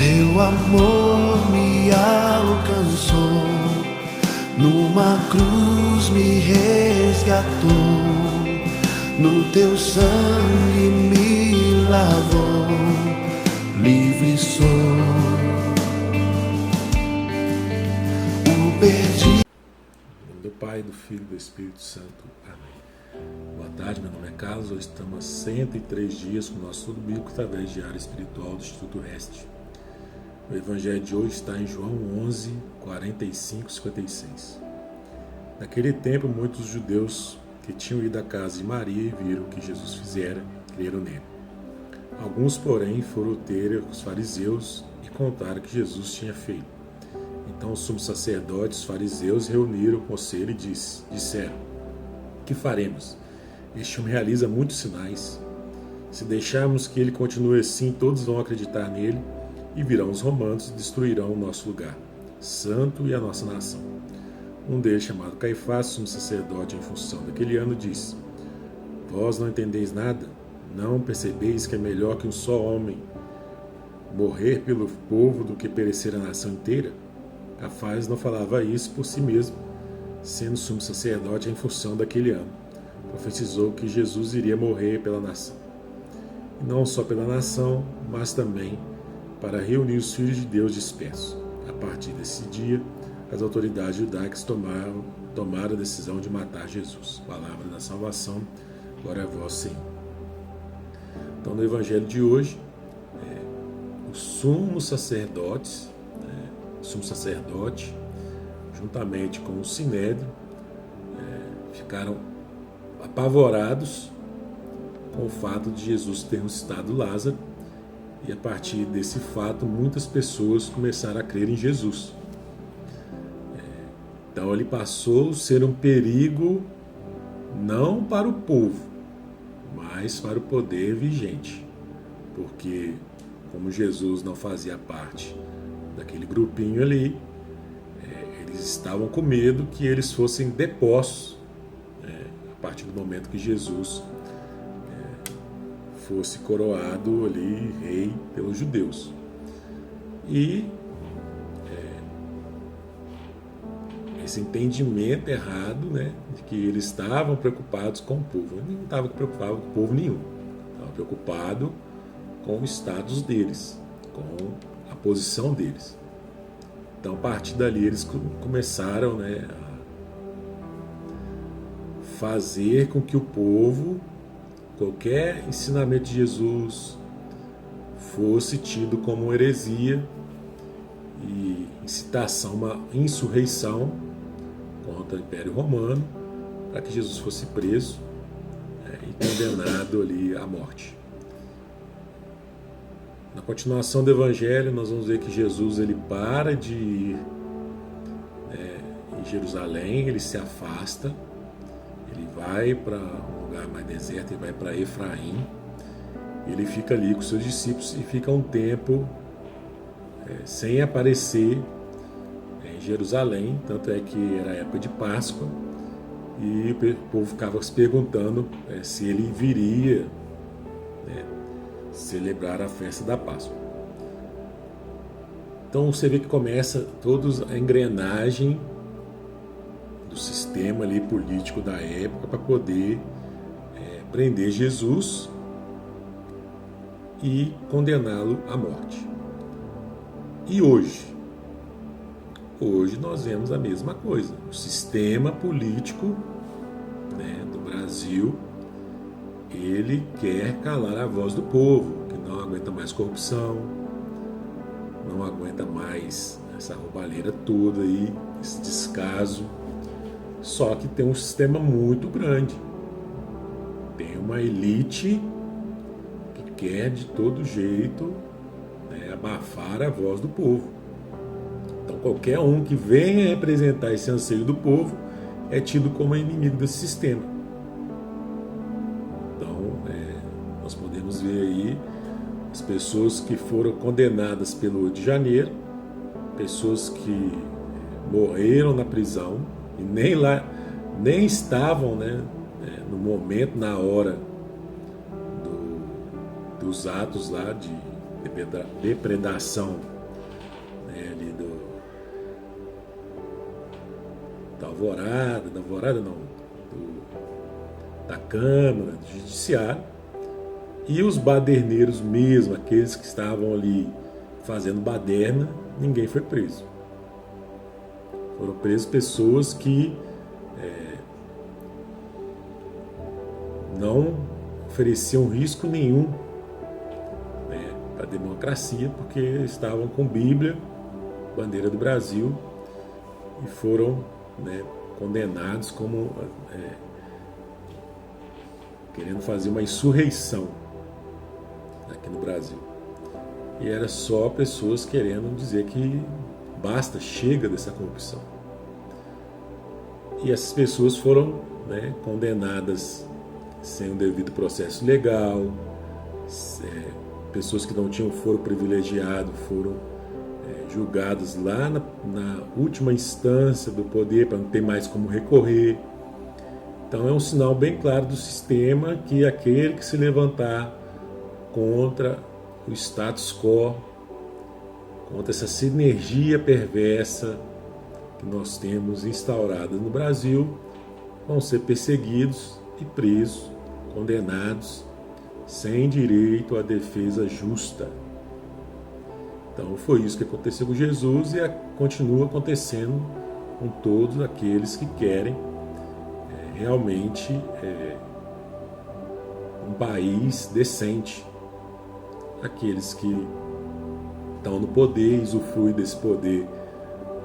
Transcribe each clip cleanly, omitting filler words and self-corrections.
Teu amor me alcançou, numa cruz me resgatou, no teu sangue me lavou, livre sou. O perdido. Em nome do Pai, do Filho e do Espírito Santo. Amém. Boa tarde, meu nome é Carlos. Hoje estamos há 103 dias com o nosso estudo bíblico através de área espiritual do Instituto Reste. O evangelho de hoje está em João 11, 45 e 56. Naquele tempo, muitos judeus que tinham ido à casa de Maria e viram o que Jesus fizera, creram nele. Alguns, porém, foram ter os fariseus e contaram o que Jesus tinha feito. Então os sumos sacerdotes, os fariseus, reuniram o conselho e disseram: que faremos? Este homem realiza muitos sinais. Se deixarmos que ele continue assim, todos vão acreditar nele, e virão os romanos e destruirão o nosso lugar santo e a nossa nação. Um deles, chamado Caifás, sumo sacerdote em função daquele ano, disse: vós não entendeis nada? Não percebeis que é melhor que um só homem morrer pelo povo do que perecer a nação inteira? Caifás não falava isso por si mesmo, sendo sumo sacerdote em função daquele ano. Profetizou que Jesus iria morrer pela nação. E não só pela nação, mas também para reunir os filhos de Deus dispersos. A partir desse dia, as autoridades judaicas tomaram a decisão de matar Jesus. Palavra da salvação, glória a vós, Senhor. Então, no evangelho de hoje, os sumos sacerdotes, o sumo sacerdote, juntamente com o sinédrio, ficaram apavorados com o fato de Jesus ter ressuscitado Lázaro, e a partir desse fato muitas pessoas começaram a crer em Jesus. Então ele passou a ser um perigo não para o povo, mas para o poder vigente, porque como Jesus não fazia parte daquele grupinho ali, eles estavam com medo que eles fossem depostos a partir do momento que Jesus fosse coroado ali rei pelos judeus. E esse entendimento errado, de que eles estavam preocupados com o povo. Eles não estavam preocupados com o povo nenhum. Estavam preocupados com o status deles, com a posição deles. Então, a partir dali, eles começaram a fazer com que o povo, qualquer ensinamento de Jesus, fosse tido como uma heresia e incitação, uma insurreição contra o Império Romano, para que Jesus fosse preso e condenado ali à morte. Na continuação do Evangelho, nós vamos ver que Jesus ele para de ir em Jerusalém, ele se afasta, ele vai para um lugar mais deserto, ele vai para Efraim, ele fica ali com seus discípulos e fica um tempo sem aparecer em Jerusalém, tanto é que era a época de Páscoa, e o povo ficava se perguntando se ele viria celebrar a festa da Páscoa. Então você vê que começa toda a engrenagem do sistema ali político da época para poder prender Jesus e condená-lo à morte. E hoje nós vemos a mesma coisa. O sistema político do Brasil, ele quer calar a voz do povo, que não aguenta mais corrupção, não aguenta mais essa roubalheira toda aí, esse descaso. Só que tem um sistema muito grande. Tem uma elite que quer de todo jeito abafar a voz do povo. Então qualquer um que venha representar esse anseio do povo é tido como inimigo desse sistema. Então nós podemos ver aí as pessoas que foram condenadas pelo 8 de janeiro, pessoas que morreram na prisão e nem estavam no momento, na hora dos atos lá depredação, né, ali da Alvorada não, da Câmara, do Judiciário, e os baderneiros mesmo, aqueles que estavam ali fazendo baderna, ninguém foi preso. Foram presas pessoas que não ofereciam risco nenhum, né, para a democracia, porque estavam com Bíblia, bandeira do Brasil, e foram, né, condenados como querendo fazer uma insurreição aqui no Brasil. E era só pessoas querendo dizer que basta, chega dessa corrupção. E essas pessoas foram, né, condenadas sem um devido processo legal, pessoas que não tinham foro privilegiado foram julgadas lá na última instância do poder, para não ter mais como recorrer. Então é um sinal bem claro do sistema que aquele que se levantar contra o status quo, contra essa sinergia perversa que nós temos instaurada no Brasil, vão ser perseguidos e presos, condenados, sem direito à defesa justa. Então foi isso que aconteceu com Jesus e continua acontecendo com todos aqueles que querem realmente um país decente. Aqueles que estão no poder, usufruem desse poder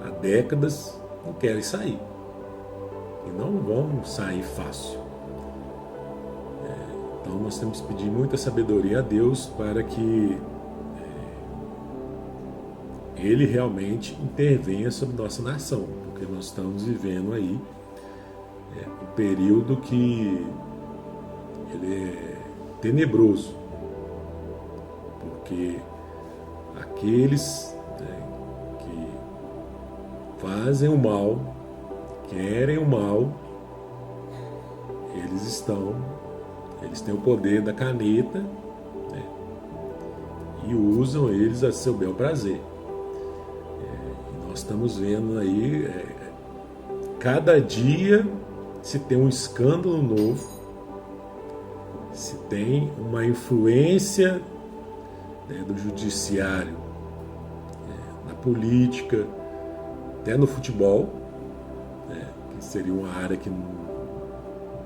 há décadas, não querem sair. E não vão sair fácil. Então nós temos que pedir muita sabedoria a Deus para que Ele realmente intervenha sobre nossa nação, porque nós estamos vivendo aí um período que ele é tenebroso, porque aqueles, né, que fazem o mal, querem o mal, eles têm o poder da caneta, né, e usam eles a seu bel prazer. Nós estamos vendo aí, cada dia se tem um escândalo novo, se tem uma influência, né, do judiciário, na política, até no futebol, né, que seria uma área que não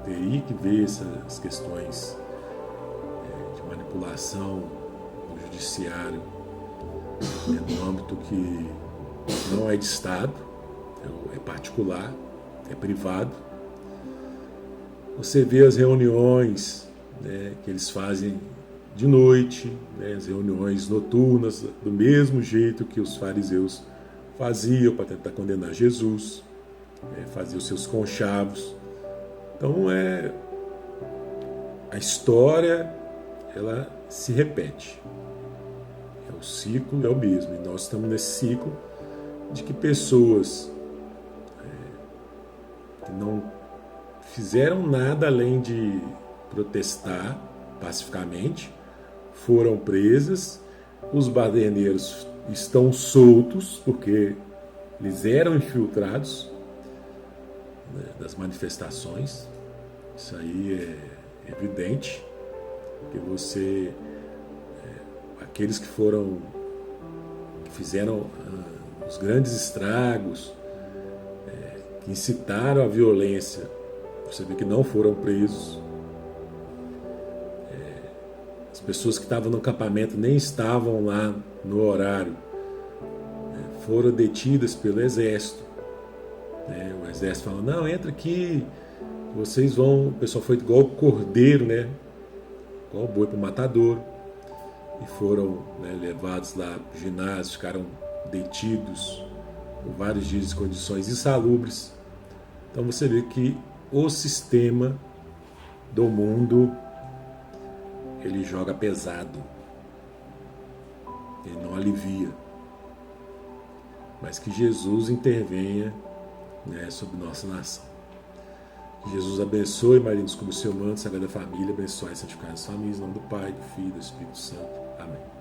teria que ver essas questões de manipulação do judiciário, no âmbito que não é de Estado, é particular, é privado. Você vê as reuniões, né, que eles fazem de noite, né, as reuniões noturnas, do mesmo jeito que os fariseus faziam para tentar condenar Jesus, faziam os seus conchavos. Então a história, ela se repete. O ciclo é o mesmo, e nós estamos nesse ciclo de que pessoas que não fizeram nada além de protestar pacificamente foram presas, os baderneiros estão soltos porque eles eram infiltrados, né, das manifestações. Isso aí é evidente, que aqueles que fizeram os grandes estragos, que incitaram a violência, você vê que não foram presos. As pessoas que estavam no acampamento nem estavam lá no horário, foram detidas pelo exército. O exército falou: não, entra aqui, vocês vão. O pessoal foi igual cordeiro, né? Igual boi para o matador. E foram, né, levados lá para o ginásio, ficaram detidos por vários dias em condições insalubres. Então você vê que o sistema do mundo, ele joga pesado, ele não alivia, mas que Jesus intervenha, né, sobre nossa nação. Que Jesus abençoe, Maria, nos como o seu manto, Sagrada Família, abençoe e santificar as famílias, em nome do Pai, do Filho e do Espírito Santo. Amém.